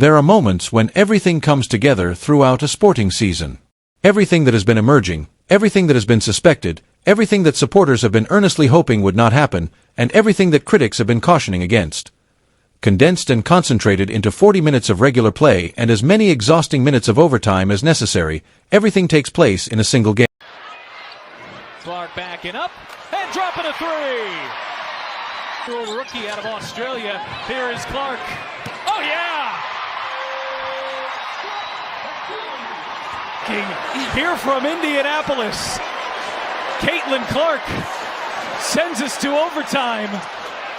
There are moments when everything comes together throughout a sporting season. Everything that has been emerging, everything that has been suspected, everything that supporters have been earnestly hoping would not happen, and everything that critics have been cautioning against. Condensed and concentrated into 40 minutes of regular play and as many exhausting minutes of overtime as necessary, everything takes place in a single game. Clark backing up and dropping a three. Rookie out of Australia. Here is Clark. Oh yeah! Here from Indianapolis, Caitlin Clark sends us to overtime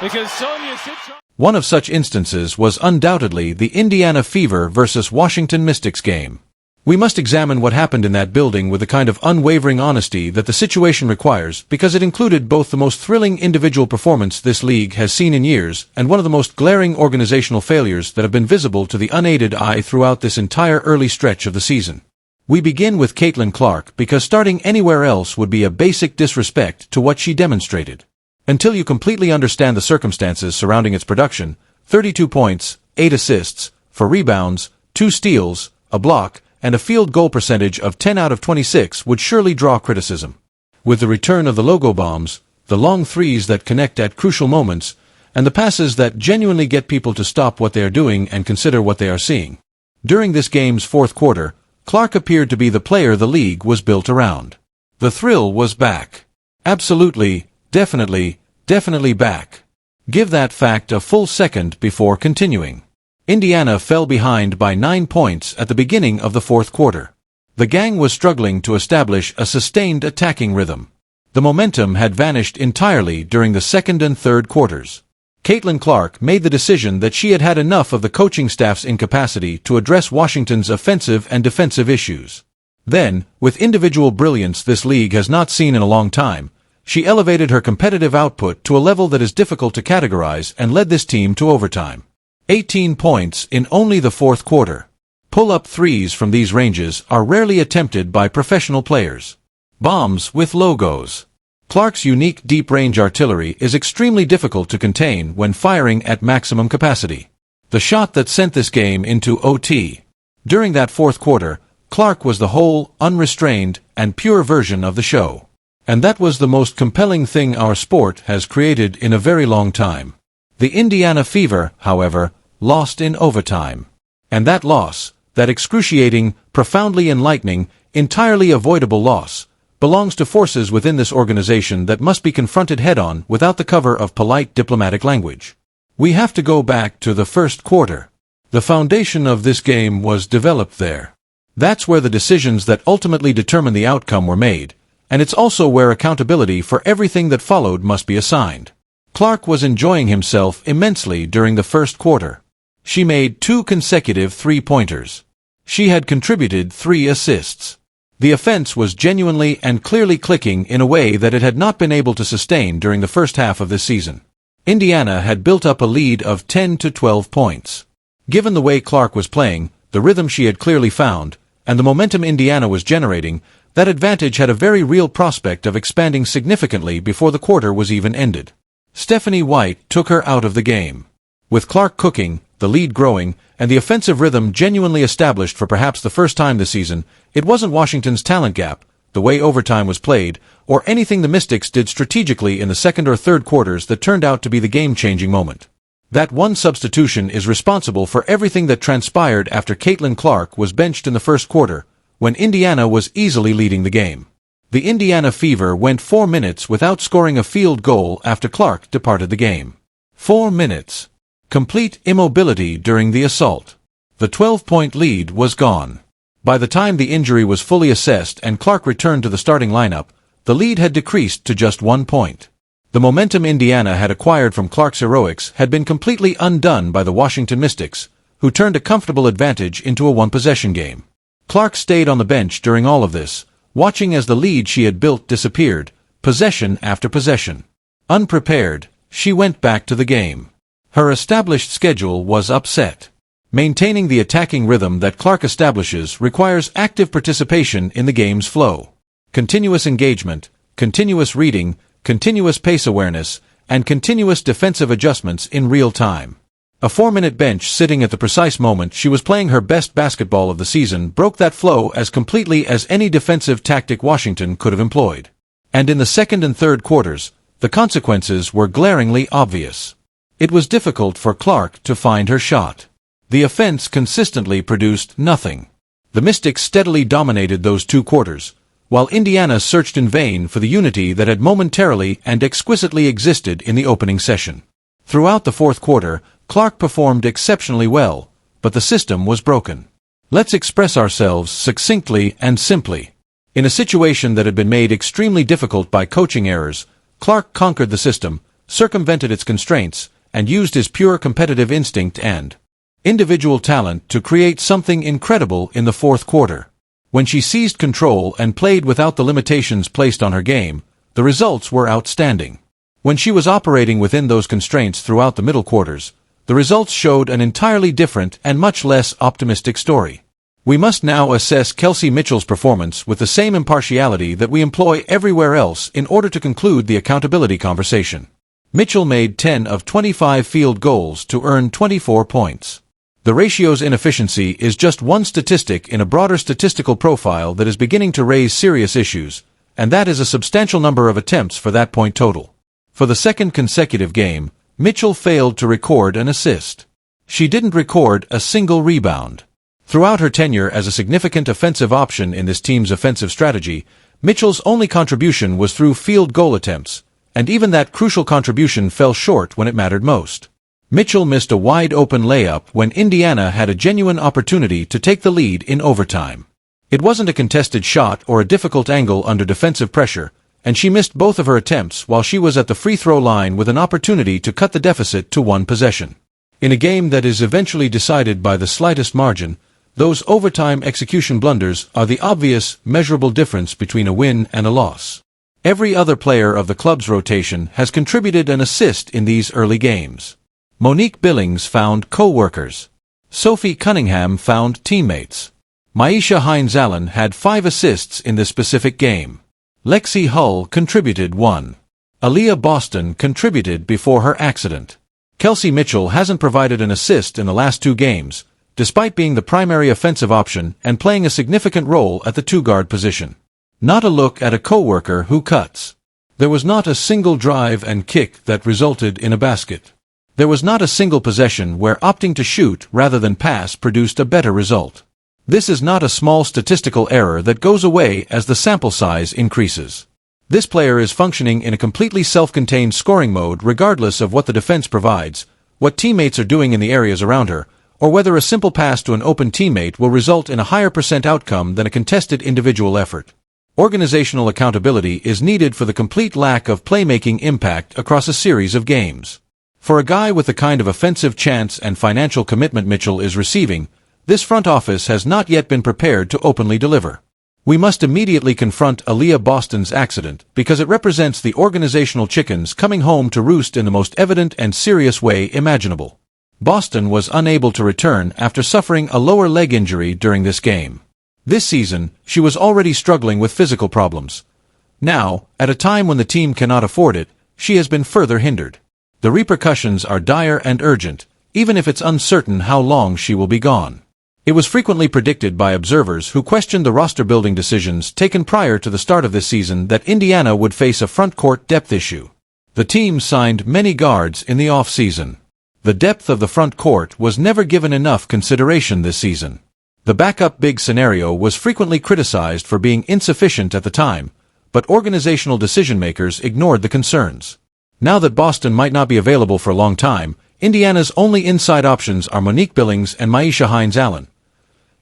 because Sonia Citron. One of such instances was undoubtedly the Indiana Fever versus Washington Mystics game. We must examine what happened in that building with the kind of unwavering honesty that the situation requires, because it included both the most thrilling individual performance this league has seen in years and one of the most glaring organizational failures that have been visible to the unaided eye throughout this entire early stretch of the season. We begin with Caitlin Clark because starting anywhere else would be a basic disrespect to what she demonstrated. Until you completely understand the circumstances surrounding its production, 32 points, 8 assists, 4 rebounds, 2 steals, a block, and a field goal percentage of 10 out of 26 would surely draw criticism. With the return of the logo bombs, the long threes that connect at crucial moments, and the passes that genuinely get people to stop what they are doing and consider what they are seeing. During this game's fourth quarter, Clark appeared to be the player the league was built around. The thrill was back. Absolutely, definitely back. Give that fact a full second before continuing. Indiana fell behind by 9 points at the beginning of the fourth quarter. The gang was struggling to establish a sustained attacking rhythm. The momentum had vanished entirely during the second and third quarters. Caitlin Clark made the decision that she had had enough of the coaching staff's incapacity to address Washington's offensive and defensive issues. Then, with individual brilliance this league has not seen in a long time, she elevated her competitive output to a level that is difficult to categorize and led this team to overtime. 18 points in only the fourth quarter. Pull-up threes from these ranges are rarely attempted by professional players. Bombs with logos. Clark's unique deep-range artillery is extremely difficult to contain when firing at maximum capacity. The shot that sent this game into OT. During that fourth quarter, Clark was the whole, unrestrained, and pure version of the show. And that was the most compelling thing our sport has created in a very long time. The Indiana Fever, however, lost in overtime. And that loss, that excruciating, profoundly enlightening, entirely avoidable loss, belongs to forces within this organization that must be confronted head-on without the cover of polite diplomatic language. We have to go back to the first quarter. The foundation of this game was developed there. That's where the decisions that ultimately determine the outcome were made, and it's also where accountability for everything that followed must be assigned. Clark was enjoying himself immensely during the first quarter. She made 2 consecutive three-pointers. She had contributed 3 assists. The offense was genuinely and clearly clicking in a way that it had not been able to sustain during the first half of this season. Indiana had built up a lead of 10 to 12 points. Given the way Clark was playing, the rhythm she had clearly found, and the momentum Indiana was generating, that advantage had a very real prospect of expanding significantly before the quarter was even ended. Stephanie White took her out of the game. With Clark cooking, the lead growing, and the offensive rhythm genuinely established for perhaps the first time this season, it wasn't Washington's talent gap, the way overtime was played, or anything the Mystics did strategically in the second or third quarters that turned out to be the game-changing moment. That one substitution is responsible for everything that transpired after Caitlin Clark was benched in the first quarter, when Indiana was easily leading the game. The Indiana Fever went 4 minutes without scoring a field goal after Clark departed the game. 4 minutes. Complete immobility during the assault. The 12-point lead was gone. By the time the injury was fully assessed and Clark returned to the starting lineup, the lead had decreased to just 1 point. The momentum Indiana had acquired from Clark's heroics had been completely undone by the Washington Mystics, who turned a comfortable advantage into a one-possession game. Clark stayed on the bench during all of this, watching as the lead she had built disappeared, possession after possession. Unprepared, she went back to the game. Her established schedule was upset. Maintaining the attacking rhythm that Clark establishes requires active participation in the game's flow. Continuous engagement, continuous reading, continuous pace awareness, and continuous defensive adjustments in real time. A 4-minute bench sitting at the precise moment she was playing her best basketball of the season broke that flow as completely as any defensive tactic Washington could have employed. And in the second and third quarters, the consequences were glaringly obvious. It was difficult for Clark to find her shot. The offense consistently produced nothing. The Mystics steadily dominated those 2 quarters, while Indiana searched in vain for the unity that had momentarily and exquisitely existed in the opening session. Throughout the fourth quarter, Clark performed exceptionally well, but the system was broken. Let's express ourselves succinctly and simply. In a situation that had been made extremely difficult by coaching errors, Clark conquered the system, circumvented its constraints, and used his pure competitive instinct and individual talent to create something incredible in the fourth quarter. When she seized control and played without the limitations placed on her game, the results were outstanding. When she was operating within those constraints throughout the middle quarters, the results showed an entirely different and much less optimistic story. We must now assess Kelsey Mitchell's performance with the same impartiality that we employ everywhere else in order to conclude the accountability conversation. Mitchell made 10 of 25 field goals to earn 24 points. The ratio's inefficiency is just one statistic in a broader statistical profile that is beginning to raise serious issues, and that is a substantial number of attempts for that point total. For the second consecutive game, Mitchell failed to record an assist. She didn't record a single rebound. Throughout her tenure as a significant offensive option in this team's offensive strategy, Mitchell's only contribution was through field goal attempts, and even that crucial contribution fell short when it mattered most. Mitchell missed a wide-open layup when Indiana had a genuine opportunity to take the lead in overtime. It wasn't a contested shot or a difficult angle under defensive pressure, and she missed both of her attempts while she was at the free throw line with an opportunity to cut the deficit to 1 possession. In a game that is eventually decided by the slightest margin, those overtime execution blunders are the obvious, measurable difference between a win and a loss. Every other player of the club's rotation has contributed an assist in these early games. Monique Billings found co-workers. Sophie Cunningham found teammates. Maisha Hines-Allen had 5 assists in this specific game. Lexi Hull contributed 1. Aaliyah Boston contributed before her accident. Kelsey Mitchell hasn't provided an assist in the last 2 games, despite being the primary offensive option and playing a significant role at the 2-guard position. Not a look at a co-worker who cuts. There was not a single drive and kick that resulted in a basket. There was not a single possession where opting to shoot rather than pass produced a better result. This is not a small statistical error that goes away as the sample size increases. This player is functioning in a completely self-contained scoring mode regardless of what the defense provides, what teammates are doing in the areas around her, or whether a simple pass to an open teammate will result in a higher % outcome than a contested individual effort. Organizational accountability is needed for the complete lack of playmaking impact across a series of games. For a guy with the kind of offensive chance and financial commitment Mitchell is receiving, this front office has not yet been prepared to openly deliver. We must immediately confront Aaliyah Boston's accident because it represents the organizational chickens coming home to roost in the most evident and serious way imaginable. Boston was unable to return after suffering a lower leg injury during this game. This season, she was already struggling with physical problems. Now, at a time when the team cannot afford it, she has been further hindered. The repercussions are dire and urgent, even if it's uncertain how long she will be gone. It was frequently predicted by observers who questioned the roster-building decisions taken prior to the start of this season that Indiana would face a front-court depth issue. The team signed many guards in the off-season. The depth of the front court was never given enough consideration this season. The backup big scenario was frequently criticized for being insufficient at the time, but organizational decision-makers ignored the concerns. Now that Boston might not be available for a long time, Indiana's only inside options are Monique Billings and Maisha Hines-Allen.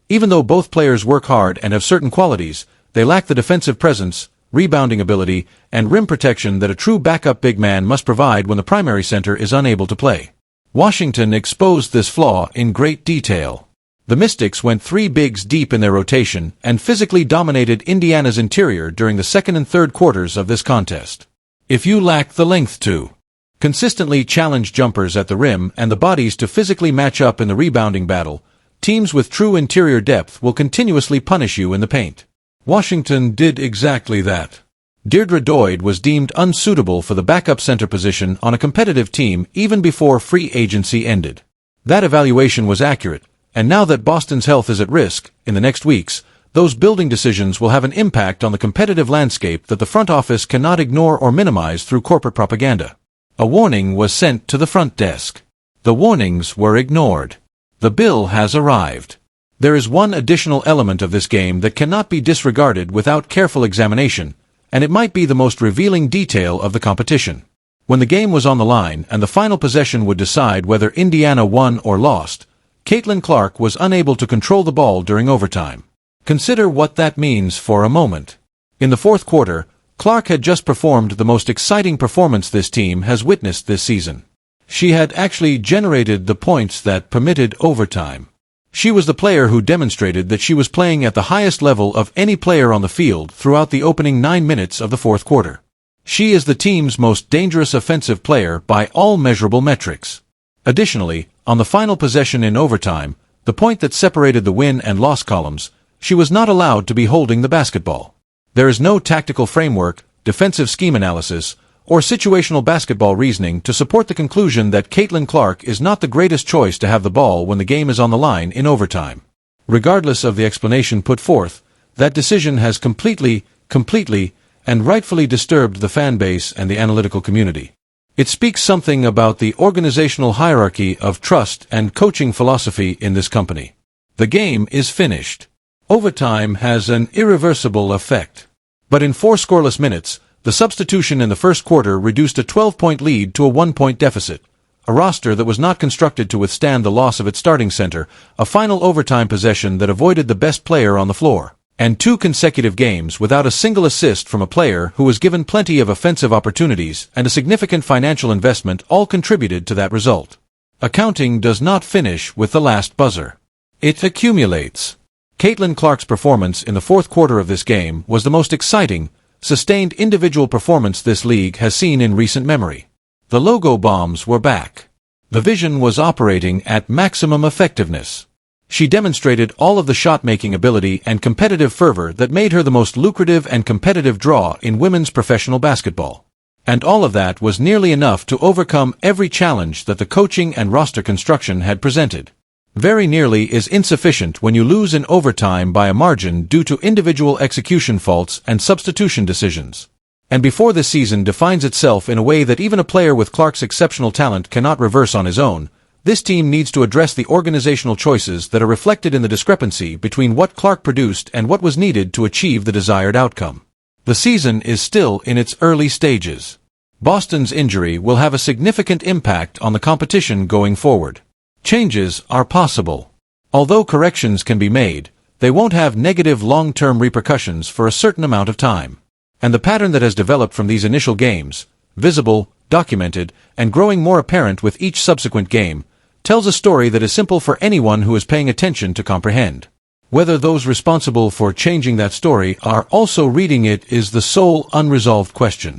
Even though both players work hard and have certain qualities, they lack the defensive presence, rebounding ability, and rim protection that a true backup big man must provide when the primary center is unable to play. Washington exposed this flaw in great detail. The Mystics went 3 bigs deep in their rotation and physically dominated Indiana's interior during the second and third quarters of this contest. If you lack the length to consistently challenge jumpers at the rim and the bodies to physically match up in the rebounding battle, teams with true interior depth will continuously punish you in the paint. Washington did exactly that. Deirdre Doyd was deemed unsuitable for the backup center position on a competitive team even before free agency ended. That evaluation was accurate, and now that Boston's health is at risk, in the next weeks, those building decisions will have an impact on the competitive landscape that the front office cannot ignore or minimize through corporate propaganda. A warning was sent to the front desk. The warnings were ignored. The bill has arrived. There is one additional element of this game that cannot be disregarded without careful examination, and it might be the most revealing detail of the competition. When the game was on the line and the final possession would decide whether Indiana won or lost, Caitlin Clark was unable to control the ball during overtime. Consider what that means for a moment. In the fourth quarter, Clark had just performed the most exciting performance this team has witnessed this season. She had actually generated the points that permitted overtime. She was the player who demonstrated that she was playing at the highest level of any player on the field throughout the opening 9 minutes of the fourth quarter. She is the team's most dangerous offensive player by all measurable metrics. Additionally, on the final possession in overtime, the point that separated the win and loss columns, she was not allowed to be holding the basketball. There is no tactical framework, defensive scheme analysis, or situational basketball reasoning to support the conclusion that Caitlin Clark is not the greatest choice to have the ball when the game is on the line in overtime. Regardless of the explanation put forth, that decision has completely, and rightfully disturbed the fan base and the analytical community. It speaks something about the organizational hierarchy of trust and coaching philosophy in this company. The game is finished. Overtime has an irreversible effect. But in 4 scoreless minutes, the substitution in the first quarter reduced a 12-point lead to a 1-point deficit, a roster that was not constructed to withstand the loss of its starting center, a final overtime possession that avoided the best player on the floor, and 2 consecutive games without a single assist from a player who was given plenty of offensive opportunities and a significant financial investment all contributed to that result. Accounting does not finish with the last buzzer. It accumulates. Caitlin Clark's performance in the fourth quarter of this game was the most exciting, sustained individual performance this league has seen in recent memory. The logo bombs were back. The vision was operating at maximum effectiveness. She demonstrated all of the shot-making ability and competitive fervor that made her the most lucrative and competitive draw in women's professional basketball. And all of that was nearly enough to overcome every challenge that the coaching and roster construction had presented. Very nearly is insufficient when you lose in overtime by a margin due to individual execution faults and substitution decisions. And before this season defines itself in a way that even a player with Clark's exceptional talent cannot reverse on his own, this team needs to address the organizational choices that are reflected in the discrepancy between what Clark produced and what was needed to achieve the desired outcome. The season is still in its early stages. Boston's injury will have a significant impact on the competition going forward. Changes are possible. Although corrections can be made, they won't have negative long-term repercussions for a certain amount of time. And the pattern that has developed from these initial games, visible, documented, and growing more apparent with each subsequent game, tells a story that is simple for anyone who is paying attention to comprehend. Whether those responsible for changing that story are also reading it is the sole unresolved question.